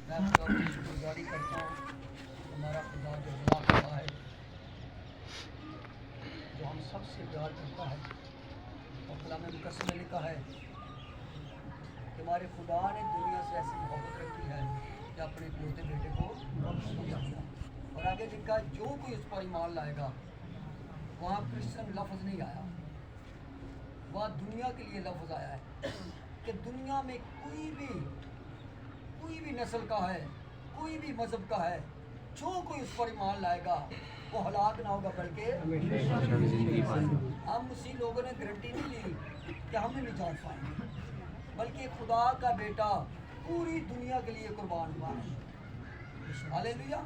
मैं खुदा की शुक्रगुजारी करता हूँ। हमारा खुदा जो बड़ा खुदा है, जो हम सबसे प्यार करता है। और कलाम मुकद्दस में लिखा है कि हमारे खुदा ने दुनिया से ऐसी मोहब्बत रखी है कि अपने इकलौते बेटे को दिया। और आगे लिखा है जो कोई उस पर ईमान लाएगा, वहाँ क्रिश्चियन लफ्ज़ नहीं आया, वहाँ दुनिया के लिए लफ्ज़ आया है कि दुनिया में कोई भी नस्ल का है, कोई भी मज़हब का है, जो कोई उस पर ईमान लाएगा वो हलाक ना होगा बल्कि हम उसी लोगों ने गारंटी नहीं ली कि हम नहीं जान पाएंगे, बल्कि खुदा का बेटा पूरी दुनिया के लिए कुर्बान हुआ है। हालेलुया।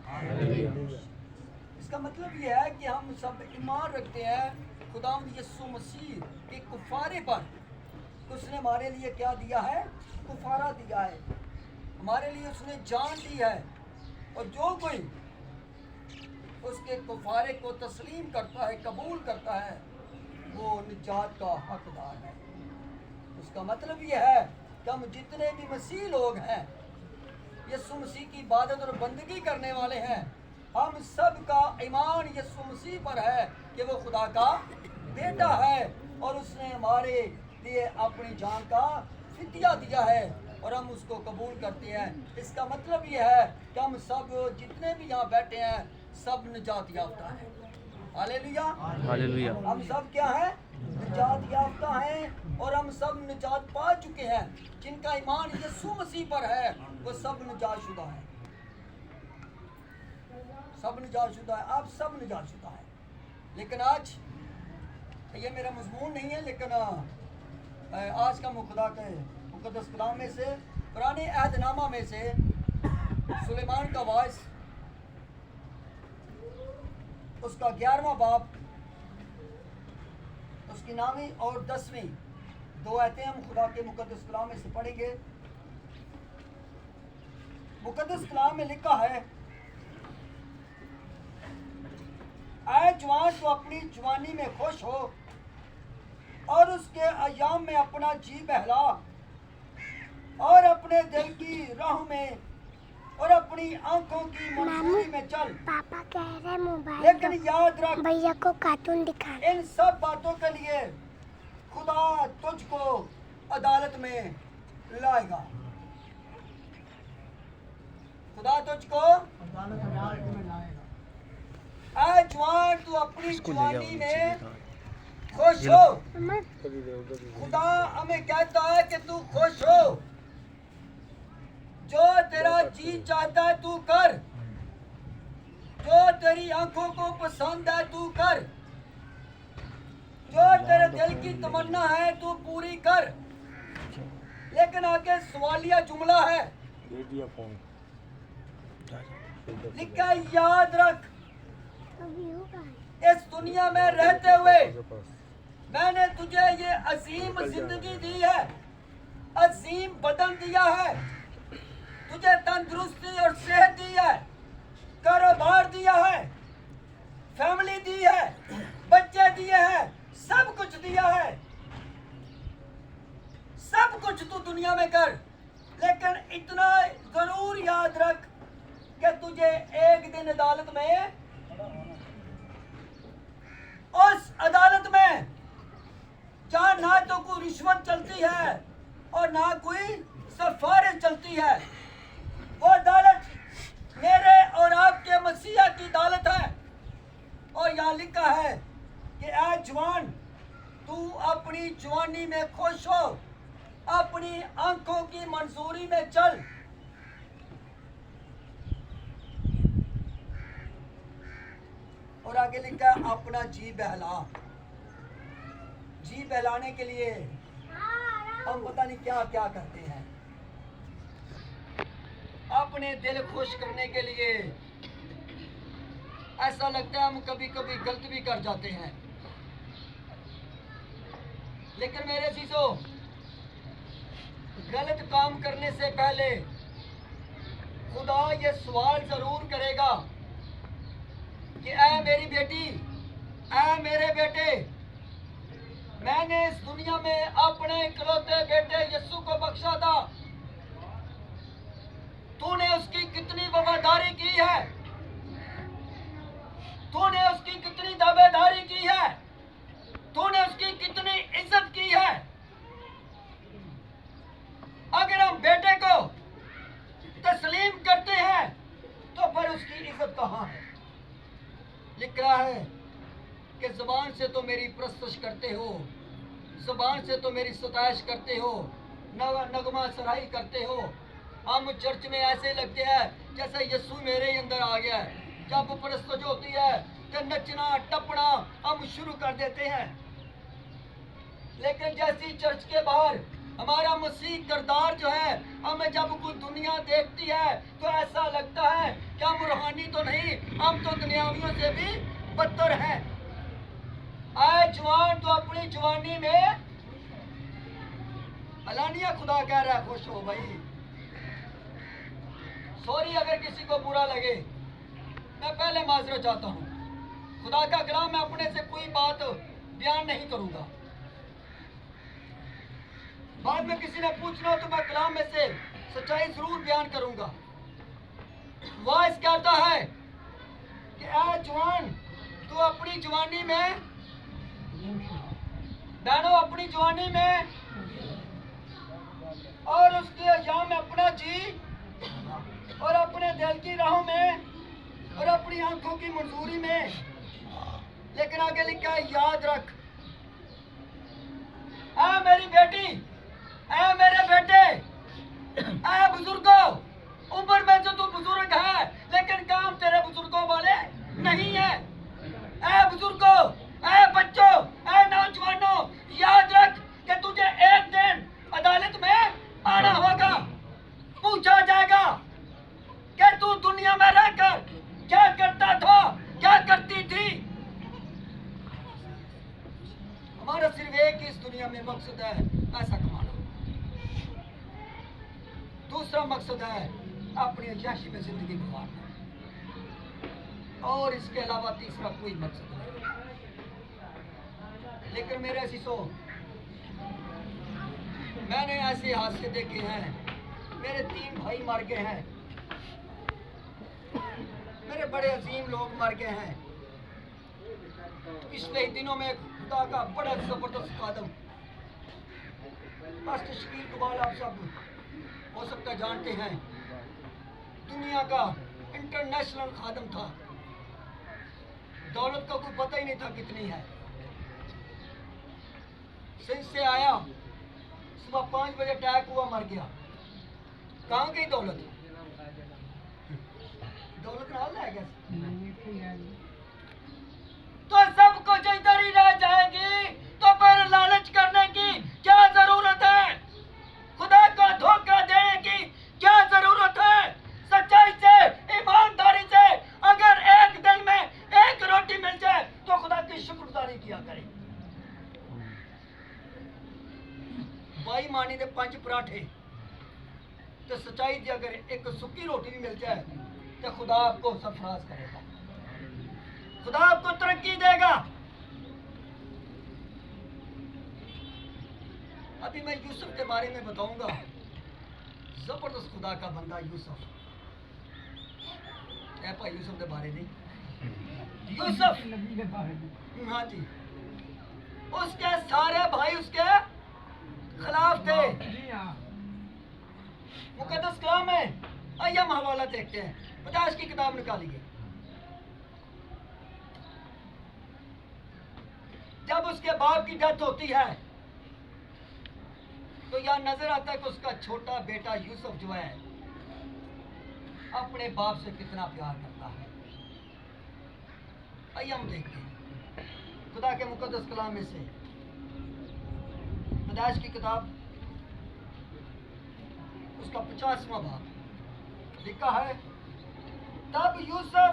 इसका मतलब यह है कि हम सब ईमान रखते हैं खुदावंद यीशु मसीह के कुफारे पर। उसने हमारे लिए क्या दिया है? कुफारा दिया है, हमारे लिए उसने जान दी है। और जो कोई उसके कुफारे को तस्लीम करता है, कबूल करता है, वो निजात का हकदार है। उसका मतलब यह है कि हम जितने भी मसीह लोग हैं, यीशु मसीह की इबादत और बंदगी करने वाले हैं, हम सब का ईमान यीशु मसीह पर है कि वो खुदा का बेटा है और उसने हमारे लिए अपनी जान का फिदिया दिया है और हम उसको कबूल करते हैं। इसका मतलब ये है कि हम सब जितने भी यहाँ बैठे हैं सब निजात याफ्ता हैं। Hallelujah, hallelujah. हम सब क्या हैं? निजात याफ्ता हैं और हम सब निजात पा चुके हैं। जिनका ईमान यीशु मसीह पर है वो सब निजात शुदा है, सब निजात शुदा है। आप सब निजात शुदा है। लेकिन आज ये मेरा मजमून नहीं है, लेकिन आज का खुदा के मुकद्दस कलाम में से, पुराने अहदनामा में से सुलेमान का वाइस उसका 11वां बाब, उसकी 9वीं और 10वीं 2 आयतें हम खुदा के मुकद्दस कलाम में से पढ़ेंगे। मुकद्दस कलाम में लिखा है, ऐ जवान तो अपनी जवानी में खुश हो और उसके अयाम में अपना जी बहला और अपने दिल की राह में और अपनी आंखों की मंजूरी में चल। पापा कह रहे मोबाइल लेकिन याद रख भैया को कार्टून दिखा। इन सब बातों के लिए खुदा तुझको अदालत में लाएगा। खुदा तुझको अदालत में लाएगा। ऐ जवान तू अपनी जवानी में खुश हो। खुदा हमें कहता है कि तू खुश हो, जो तेरा जी चाहता है तू कर, जो तेरी आंखों को पसंद है तू कर, जो तेरे दिल की तमन्ना है तू पूरी कर। लेकिन आगे सवालिया जुमला है, लिखा है याद रख इस दुनिया में रहते हुए मैंने तुझे ये अजीम जिंदगी दी है, अजीम बदन दिया है, तुझे तंदुरुस्ती और सेहत दी है, कारोबार दिया है, फैमिली दी है, बच्चे दिए हैं, सब कुछ दिया है। सब कुछ तू दुनिया में कर, लेकिन इतना जरूर याद रख कि तुझे एक दिन अदालत में, उस अदालत में जहाँ ना तो कोई रिश्वत चलती है और ना कोई सिफारिश चलती है, वो अदालत मेरे और आपके मसीहा की अदालत है। और यहाँ लिखा है कि ऐ जवान तू अपनी जवानी में खुश हो, अपनी आंखों की मंजूरी में चल। और आगे लिखा है अपना जी बहला। जी बहलाने के लिए हम पता नहीं क्या क्या करते हैं, अपने दिल खुश करने के लिए ऐसा लगता है हम कभी कभी गलत भी कर जाते हैं। लेकिन मेरे अजीजों, गलत काम करने से पहले खुदा ये सवाल जरूर करेगा कि ऐ मेरी बेटी, ऐ मेरे बेटे, मैंने इस दुनिया में अपने इकलौते बेटे यीशु को बख्शा था, तूने उसकी है, तूने उसकी कितनी दावेदारी की है, तूने उसकी कितनी इज्जत की है। अगर हम बेटे को तस्लीम करते हैं तो फिर उसकी इज्जत कहाँ है? लिख रहा है कि जुबान से तो मेरी प्रस्तुश करते हो, जुबान से तो मेरी सताइश करते हो, नगमा सराही करते हो। हम चर्च में ऐसे लगते हैं जैसे यीशु मेरे ही अंदर आ गया है। जब प्रस्तुश होती है तो नचना टपना हम शुरू कर देते हैं, लेकिन जैसी चर्च के बाहर हमारा मसीह किरदार जो है, हमें जब कोई दुनिया देखती है तो ऐसा लगता है कि हम रूहानी तो नहीं, हम तो दुनियावियों से भी बदतर हैं। आए जवान तो अपनी जवानी में, अलानिया खुदा कह रहा है खुश हो भाई। सॉरी अगर किसी को बुरा लगे, मैं पहले माजरत चाहता हूँ। खुदा का कलाम मैं अपने से कोई बात बयान नहीं करूंगा। बाद में किसी ने पूछना हो तो मैं कलाम में से सच्चाई जरूर बयान करूंगा। वाइस कहता है कि ऐ जवान तू अपनी जवानी में, बहनों अपनी जवानी में और उसके अय्याम में अपना जी और अपने दिल की राहों में और अपनी आंखों की मंजूरी में। लेकिन आगे लिखा है याद रख, ऐ मेरी बेटी, ऐ मेरे बेटे, ऐ बुजुर्गों, उम्र में जो तू बुजुर्ग है लेकिन काम तेरे बुजुर्गों वाले नहीं है। ऐ बुजुर्गों, ऐ बच्चों, ऐ नौजवानों, याद रख कि तुझे एक दिन अदालत में आना होगा। पूछा जाएगा कि तू दुनिया में रहकर क्या करता था, क्या करती थी। हमारा सिर्फ एक इस दुनिया में मकसद है पैसा कमाना, दूसरा मकसद है अपनी अय्याशी में जिंदगी गुजारना, और इसके अलावा तीसरा कोई मकसद नहीं। लेकिन मेरे अजीजों, मैंने ऐसे हादसे देखे हैं, मेरे 3 भाई मर गए हैं, मेरे बड़े अजीम लोग मर गए हैं। पिछले दिनों में खुदा का बड़ा जबरदस्त कदम, पास्टर शकील इकबाल आप सब हो सकता जानते हैं, दुनिया का इंटरनेशनल खादम था। दौलत का कोई पता ही नहीं था कितनी है। सिंध से आया, सुबह 5 बजे अटैक हुआ, मर गया। कहाँ गई दौलत? दौलत नाल है क्या? तो सब कुछ इधर ही रह जाएगी, तो फिर लालच करने की क्या जरूरत है? खुदा को धोखा देने की क्या जरूरत है? सच्चाई से, ईमानदारी से अगर एक दिन में एक रोटी मिल जाए तो खुदा की शुक्रगुजारी किया करें। बाई मानी दे 5 पराठे तो सच्चाई दी अगर एक सुक्की रोटी भी मिल जाए तो खुदा आपको सरफराज करेगा, खुदा आपको तरक्की देगा। अभी मैं यूसुफ के बारे में बताऊंगा। जबरदस्त खुदा का बंदा यूसुफ, क्या भाई यूसुफ के बारे नहीं, यूसुफ, हाँ जी, उसके सारे भाई उसके खिलाफ थे। मुकद्दस कलाम में आइए हम हवाला देखते हैं, 50 की किताब निकालिए। जब उसके बाप की डेथ होती है तो यह नजर आता है कि उसका छोटा बेटा यूसुफ जो है अपने बाप से कितना प्यार करता है। आइए हम देखते हैं खुदा के मुकद्दस कलाम में से पैदाइश की किताब, उसका 50वां बाब लिखा है, तब यूसुफ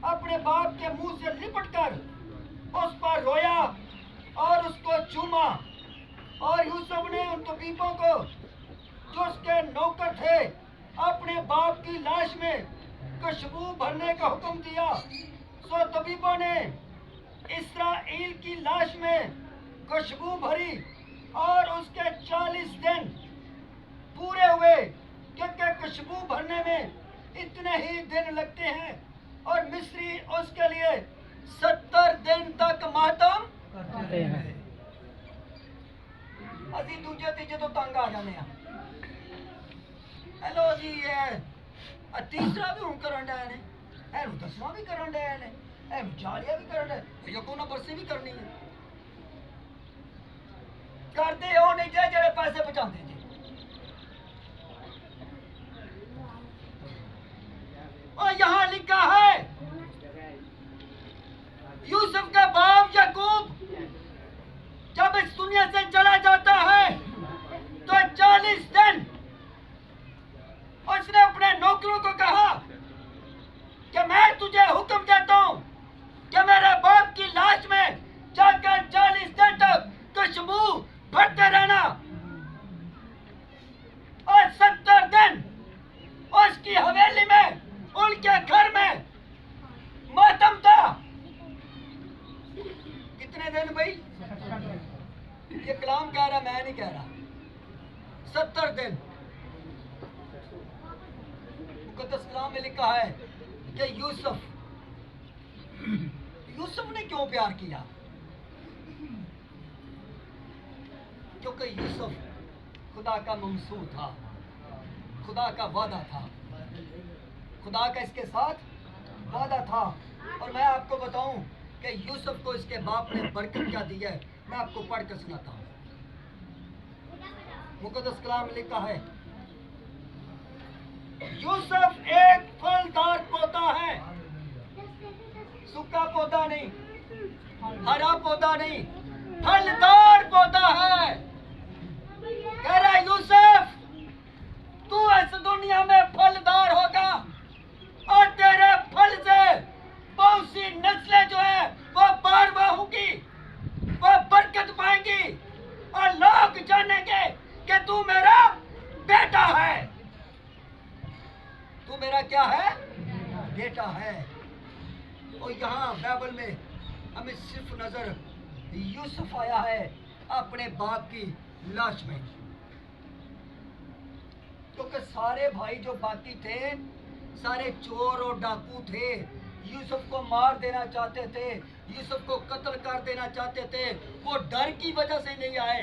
अपने बाप के मुंह से लिपटकर उस पर रोया और उसको चूमा। और यूसुफ ने उन तबीबों को जो उसके नौकर थे अपने बाप की लाश में खुशबू भरने का हुक्म दिया। सो तबीबों ने इस्राएल की लाश में खुशबू भरी और उसके 40 दिन पूरे हुए, क्योंकि खुशबू भरने में इतने ही दिन लगते हैं और मिस्री उसके लिए 70 दिन तक मातम करते हैं। अभी दूजे तीजे तो तंग आ जाने हैं। हेलो जी ये तीसरा भी हूँ करन डे ने एनु 10वां भी करन डे ने एनु 40 भी करन डे ये कोना बरसी भी करनी है करते हो नहीं जे जेड़े पैसे बचाते जी और यहाँ लिखा है यूसुफ का बाप याकूब जब इस दुनिया से चला जाता है तो 40 दिन उसने अपने नौकरों को कहा कि मैं तुझे हुक्म देता हूं कि मेरे बाप की लाश में जाकर 40 दिन तक खुशबू भरते रहना और 70 दिन उसकी हवेली में उनके घर में मातम था। कितने दिन भाई? ये कलाम कह रहा, मैं नहीं कह रहा। 70 दिन मुकद्दस कलाम में लिखा है कि यूसुफ ने क्यों प्यार किया? क्योंकि यूसुफ खुदा का मंसूर था, खुदा का वादा था, खुदा का इसके साथ वादा था। और मैं आपको बताऊं कि यूसुफ को इसके बाप ने बरकत क्या दी है, मैं आपको पढ़ कर सुनाता हूं। मुकद्दस कलाम में लिखा है यूसुफ एक फलदार पौधा है, सूखा पौधा नहीं, हरा पौधा नहीं, फलदार पौधा है। कह रहा है यूसुफ तू इस दुनिया में फलदार होगा और तेरे फल से बहुत सी नस्लें जो है वो बारवा होगी, वो बरकत पाएंगी और लोग जानेंगे कि तू मेरा बेटा है। तू मेरा क्या है? बेटा है। और यहाँ बाइबल में हमें सिर्फ नजर यूसुफ आया है अपने बाप की लाश में, क्योंकि सारे भाई जो बाकी थे सारे चोर और डाकू थे, यूसुफ को मार देना चाहते थे, यूसुफ को कत्ल कर देना चाहते थे। वो डर की वजह से नहीं आए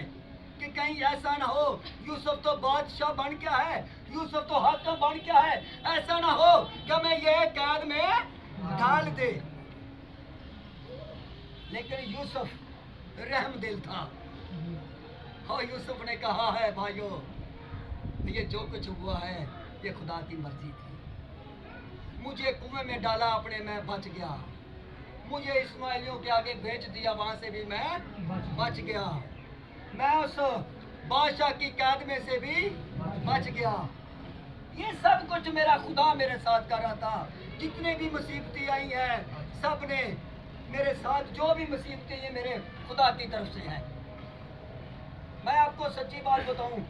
कि कहीं ऐसा ना हो यूसुफ तो बादशाह बन गया है, यूसुफ तो हाकिम बन गया है, ऐसा ना हो कि हमें ये कैद में डाल दे। लेकिन यूसुफ रहम दिल था और यूसुफ ने कहा है भाइयों ये जो कुछ हुआ है ये खुदा की मर्जी थी। मुझे कुएं में डाला आपने, मैं बच गया। मुझे इस्माइलियों के आगे भेज दिया, वहां से भी मैं बच गया। मैं उस बादशाह की कैद में से भी बच गया। ये सब कुछ मेरा खुदा मेरे साथ कर रहा था। जितने भी मुसीबतें आई हैं सब ने मेरे साथ, जो भी मुसीबतें ये मेरे खुदा की तरफ से हैं। मैं आपको सच्ची बात बताऊं,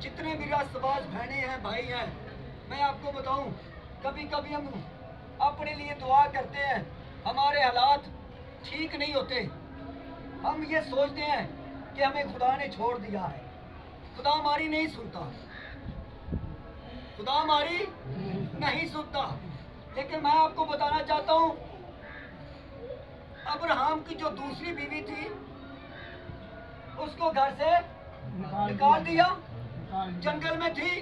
जितने भी रास्तबाज बहनें हैं भाई हैं, मैं आपको बताऊं कभी कभी हम अपने लिए दुआ करते हैं, हमारे हालात ठीक नहीं होते, हम ये सोचते हैं कि हमें खुदा ने छोड़ दिया है। खुदा हमारी नहीं सुनता, खुदा हमारी नहीं सुनता। लेकिन मैं आपको बताना चाहता हूं अब्राहम की जो दूसरी बीवी थी उसको घर से निकाल दिया, जंगल में थी,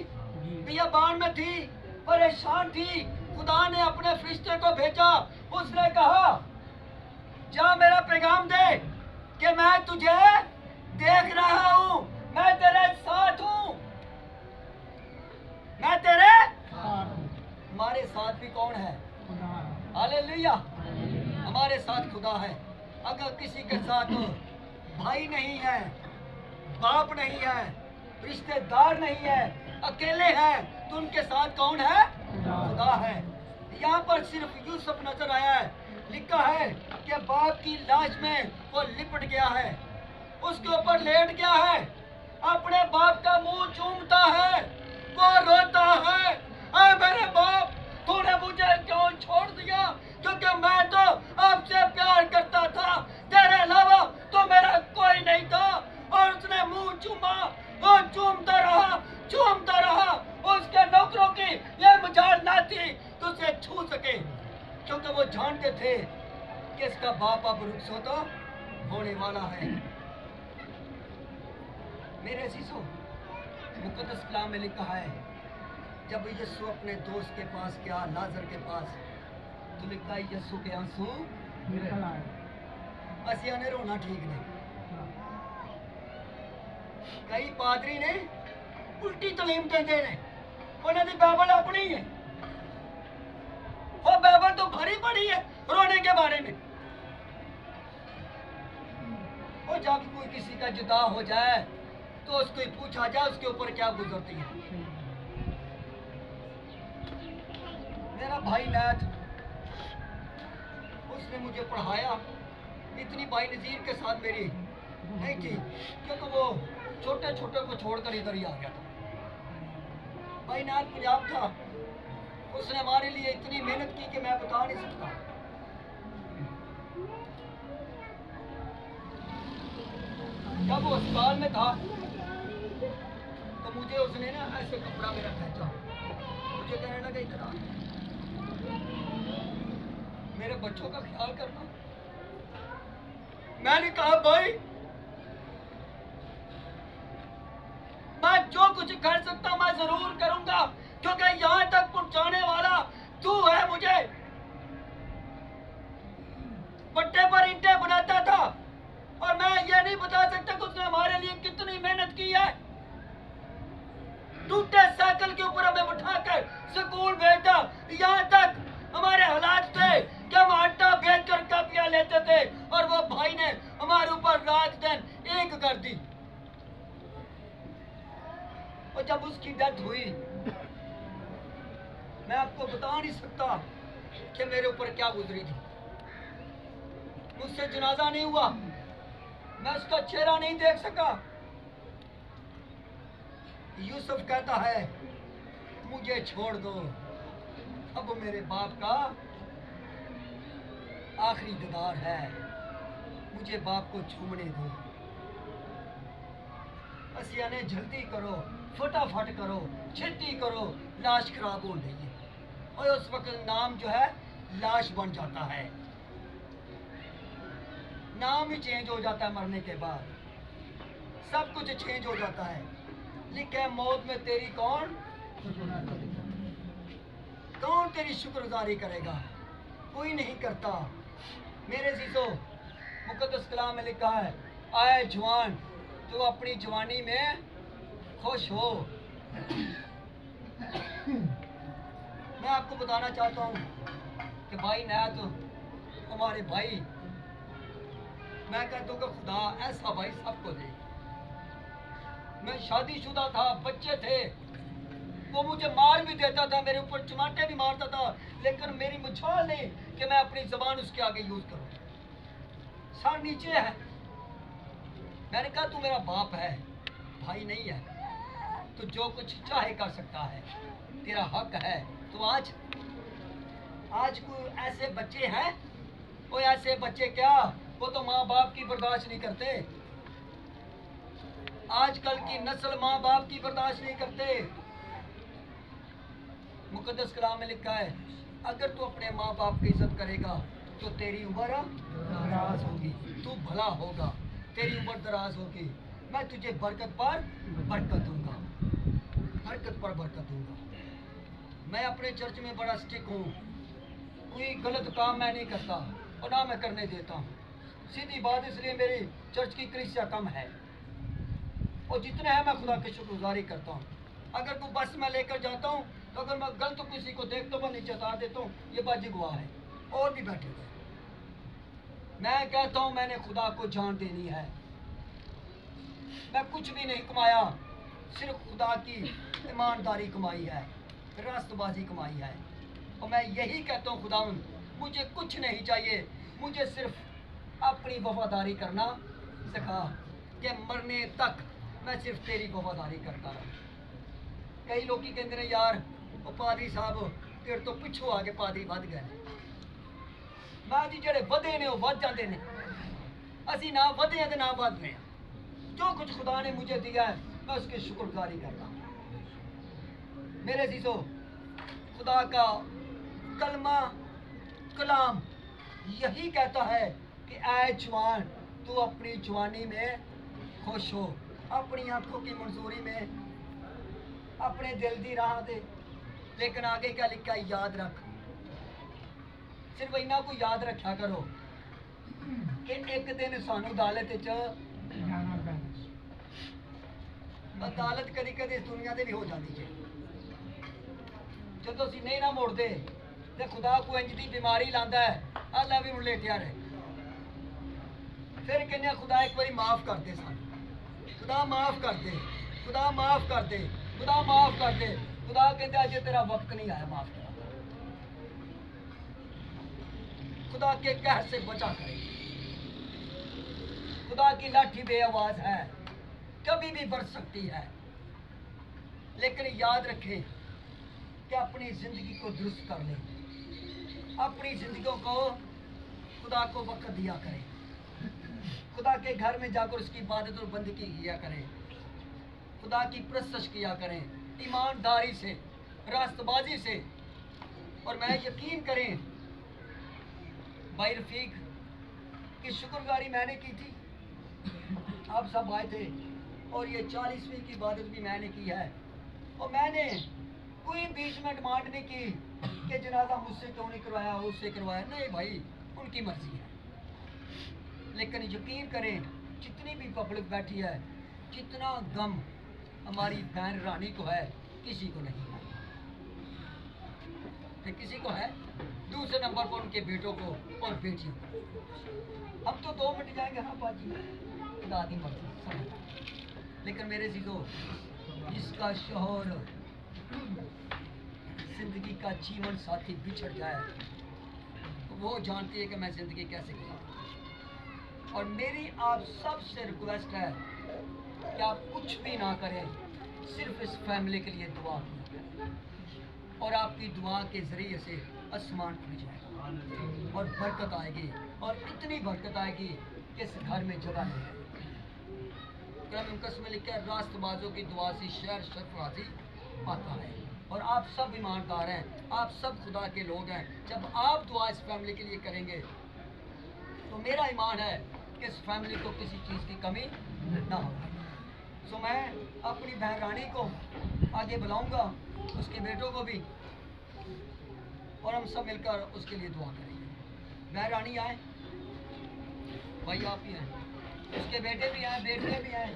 बियाबान में थी, परेशान थी। खुदा ने अपने फरिश्ते को भेजा, उसने कहा जा मेरा पैगाम दे कि मैं तुझे देख रहा हूं, मैं तेरे साथ हूं, मैं तेरे हमारे साथ भी कौन है? हालेलुया, हमारे साथ खुदा है। अगर किसी के साथ भाई नहीं है, बाप नहीं है, रिश्तेदार नहीं है, अकेले हैं, तो उनके साथ कौन है? खुदा है। यहाँ पर सिर्फ यूसुफ नजर आया है, लिखा है कि बाप की लाश में वो लिपट गया है, उसके ऊपर लेट गया है, अपने बाप का मुंह चूमता है, वो रोता है, ऐ मेरे बाप तूने मुझे क्यों छोड़ दिया? क्योंकि मैं तो आपसे प्यार करता था, तेरे अलावा तो मेरा कोई नहीं था। और उसने मुंह चूमा और चूमता रहा, उसके जानते थे कि इसका बाप अब रुखसत होने वाला है। मेरे अजीजों, मुकद्दस कलाम में लिखा है, जब यीशु अपने दोस्त के पास गया, लाजर के पास, तो लिखा है यीशु के आंसू असिया ने रोना ठीक नहीं। कई पादरी ने उल्टी तलीम देते ने, उन्होंने बाइबल अपनी है, और बाइबल तो भरी पड़ी है रोने के बारे में। और जब कोई किसी का जुदा हो जाए तो उसको ही पूछा जाए उसके ऊपर क्या गुजरती है। मेरा भाई नाथ, उसने मुझे पढ़ाया, इतनी भाई नजीर के साथ मेरी नहीं थी, क्योंकि वो छोटे छोटे को छोड़कर इधर ही आ गया था। भाई नाथ पंजाब था, उसने हमारे लिए इतनी मेहनत की कि मैं बता नहीं सकता। जब वो अस्पताल में था तो मुझे उसने ना ऐसे कपड़ा मेरा खींचा, मुझे कहने लगा इधर आ, मेरे बच्चों का ख्याल करना। मैंने कहा भाई, मैं जो कुछ कर सकता मैं जरूर करूंगा, क्योंकि यहां तक पहुंचाने वाला तू है। मुझे पट्टे पर ईंटें बनाता था और मैं ये नहीं बता सकता कि उसने हमारे लिए कितनी मेहनत की है। टूटे साइकिल के ऊपर हमें बिठाकर स्कूल भेजा, यहाँ तक हमारे हालात थे कि हम आटा बेचकर कापियां लेते थे, और वो भाई ने हमारे ऊपर रात दिन एक कर दी। और जब उसकी डेथ हुई, मैं आपको बता नहीं सकता कि मेरे ऊपर क्या गुजरी थी। मुझसे जनाजा नहीं हुआ, मैं उसका चेहरा नहीं देख सका। यूसुफ कहता है, मुझे छोड़ दो, अब मेरे बाप का आखिरी दीदार है, मुझे बाप को छूने दो। असिया ने जल्दी करो, फटाफट करो, छेती करो, लाश खराब हो रही है। और उस वक्त नाम जो है लाश बन जाता है, नाम ही चेंज हो जाता है। मरने के बाद सब कुछ चेंज हो जाता है। लिखा है, मौत में तेरी कौन तेरी शुक्रगुजारी करेगा? कोई नहीं करता। मेरे अजीजों, मुकद्दस कलाम में लिखा है, आए जवान जो अपनी जवानी में खुश हो। मैं आपको बताना चाहता हूँ कि भाई नाथ हमारे भाई, मैं कहता हूँ कि खुदा ऐसा भाई सबको दे। मैं शादीशुदा था, बच्चे थे, वो मुझे मार भी देता था, मेरे ऊपर चमाटे भी मारता था, लेकिन मेरी मुझाल नहीं कि मैं अपनी जबान उसके आगे यूज करूँ। सर नीचे है। मैंने कहा तू मेरा बाप है, भाई नहीं है, तो जो कुछ चाहे कर सकता है, तेरा हक है। तो आज कोई ऐसे बच्चे हैं, कोई ऐसे बच्चे क्या, वो तो माँ बाप की बर्दाश्त नहीं करते। आजकल की नस्ल माँ बाप की बर्दाश्त नहीं करते। मुकद्दस कलाम में लिखा है, अगर तू अपने माँ बाप की इज्जत करेगा तो तेरी उम्र दराज होगी, तू भला होगा, तेरी उम्र दराज होगी। मैं तुझे बरकत पर बरकत दूंगा, बरकत पर बरकत दूंगा। मैं अपने चर्च में बड़ा स्टिक हूँ, कोई गलत काम मैं नहीं करता और ना मैं करने देता हूँ। सीधी बात, इसलिए मेरी चर्च की कलीसिया कम है, और जितने हैं मैं खुदा की शुक्रगुजारी करता हूँ। अगर तू बस में लेकर जाता हूँ तो अगर मैं गलत किसी को देखता हूँ, मैं नीचे उतार देता हूँ, ये बाजी गवाह है, और भी बैठे हुए। मैं कहता हूँ मैंने खुदा को जान देनी है। मैं कुछ भी नहीं कमाया, सिर्फ खुदा की ईमानदारी कमाई है, रास्तबाजी कमाई है। और मैं यही कहता हूँ, खुदावंद मुझे कुछ नहीं चाहिए, मुझे सिर्फ अपनी वफादारी करना सिखा, कि मरने तक मैं सिर्फ तेरी वफादारी करता रहूं। कई लोग कहते हैं, यार वो पादरी साहब तेरे तो पिछू आके पादरी वध गए। मैं जी जेड़े वधे ने वो वध जाते हैं, असी ना वधे हैं ना वधने। जो कुछ खुदा ने मुझे दिया है मैं उसकी शुक्रगुजारी करता हूँ। मेरे अजीजों, खुदा का कलमा कलाम यही कहता है कि ऐ जवान, तू अपनी जवानी में खुश हो, अपनी आंखों की मंजूरी में, अपने दिल की राह दे। लेकिन आगे क्या लिखा है, याद रख, सिर्फ इन्ना को याद रखा करो कि एक दिन सानू अदालत अदालत कदी कदी इस दुनिया से भी हो जाती है। जो नहीं ना मुड़ते तो खुदा को इंज की बीमारी लाता है, अल्लाह भी लेटिया रहे। फिर कहने खुदा एक बार माफ कर दे, सन खुदा माफ कर दे, खुदा माफ कर दे, खुदा माफ कर दे। खुदा कहते अजे तेरा वक्त नहीं आया माफ कर। खुदा के कहर से बचा करे। खुदा की लाठी बेआवाज है, कभी भी बढ़ सकती है, लेकिन याद रखें कि अपनी जिंदगी को दुरुस्त कर ले, अपनी जिंदगियों को खुदा को वक्त दिया करें, खुदा के घर में जाकर उसकी इबादत और बंदगी किया करें, खुदा की प्रशंसा किया करें ईमानदारी से, रास्तबाजी से। और मैं यकीन करें भाई रफीक की शुक्रगुजारी मैंने की थी, आप सब आए थे, और ये 40वीं की इबादत भी मैंने की है। और मैंने कोई बीच में डिमांड नहीं की कि जनाजा मुझसे क्यों नहीं करवाया, उससे करवाया, नहीं भाई, उनकी मर्जी है। लेकिन यकीन करें जितनी भी पब्लिक बैठी है, जितना गम हमारी बहन रानी को है, किसी को नहीं है। फिर किसी को है, दूसरे नंबर पर उनके बेटों को और बेटियों को। हम तो 2 मिनट जाएंगे, हाँ बाजी दादी मर्जी। लेकिन मेरे चीज़ों, जिसका शोहर जिंदगी का जीवन साथी बिछड़ जाए, तो वो जानती है कि मैं जिंदगी कैसे गुजारूं। और मेरी आप सबसे रिक्वेस्ट है कि आप कुछ भी ना करें, सिर्फ इस फैमिली के लिए दुआ करें, और आपकी दुआ के जरिए से आसमान खुल जाएगा और बरकत आएगी, और इतनी बरकत आएगी कि इस घर में जगह नहीं है। में लिखा है, रास्तबाजों की दुआ से शहर शर्फराजी पाता है। और आप सब ईमानदार हैं, आप सब खुदा के लोग हैं। जब आप दुआ इस फैमिली के लिए करेंगे तो मेरा ईमान है कि इस फैमिली को किसी चीज़ की कमी ना होगी। सो मैं अपनी बहन रानी को आगे बुलाऊंगा, उसके बेटों को भी, और हम सब मिलकर उसके लिए दुआ करेंगे। बहन रानी आए, भाई आप ही हैं, उसके बेटे भी आए, बेटियाँ भी आए।